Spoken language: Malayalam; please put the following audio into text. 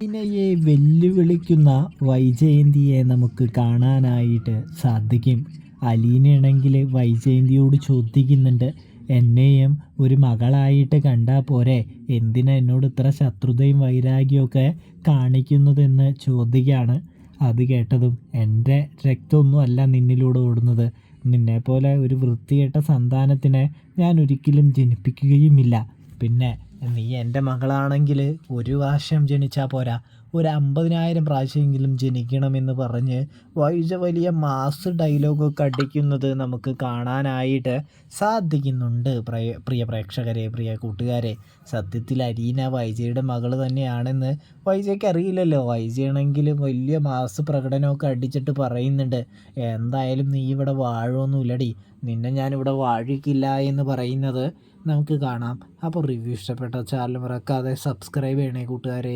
അലീനയെ വെല്ലുവിളിക്കുന്ന വൈജയന്തിയെ നമുക്ക് കാണാനായിട്ട് സാധിക്കും. അലീനയാണെങ്കിൽ വൈജയന്തിയോട് ചോദിക്കുന്നുണ്ട്, എന്നെയും ഒരു മകളായിട്ട് കണ്ടാൽ പോരെ, എന്തിനാ എന്നോട് ഇത്ര ശത്രുതയും വൈരാഗ്യമൊക്കെ കാണിക്കുന്നതെന്ന് ചോദിക്കുകയാണ്. അത് കേട്ടതും, എൻ്റെ രക്തമൊന്നും അല്ല നിന്നിലൂടെ ഓടുന്നത്, നിന്നെപ്പോലെ ഒരു വൃത്തികെട്ട സന്താനത്തിനെ ഞാൻ ഒരിക്കലും ജനിപ്പിക്കുകയുമില്ല. പിന്നെ നീ എൻ്റെ മകളാണെങ്കിൽ ഒരു പ്രാവശ്യം ജനിച്ചാൽ പോരാ, ഒരു 50,000 പ്രാവശ്യമെങ്കിലും ജനിക്കണമെന്ന് പറഞ്ഞ് വലിയ മാസ് ഡയലോഗൊക്കെ അടിക്കുന്നത് നമുക്ക് കാണാനായിട്ട് സാധിക്കുന്നുണ്ട്. പ്രിയ പ്രേക്ഷകരെ, പ്രിയ കൂട്ടുകാരെ, സത്യത്തിൽ അലീന വൈജയുടെ മകൾ തന്നെയാണെന്ന് വൈജയ്ക്ക് അറിയില്ലല്ലോ. വൈജയാണെങ്കിൽ വലിയ മാസ് പ്രകടനമൊക്കെ അടിച്ചിട്ട് പറയുന്നുണ്ട്, എന്തായാലും നീ ഇവിടെ വാഴൊന്നുമില്ലടി, നിന്നെ ഞാനിവിടെ വാഴിക്കില്ല എന്ന് പറയുന്നത് നമുക്ക് കാണാം. അപ്പോൾ റിവ്യൂ ഇഷ്ടപ്പെട്ട ചാനൽ മറക്കാതെ സബ്സ്ക്രൈബ് ചെയ്യണേ കൂട്ടുകാരെ.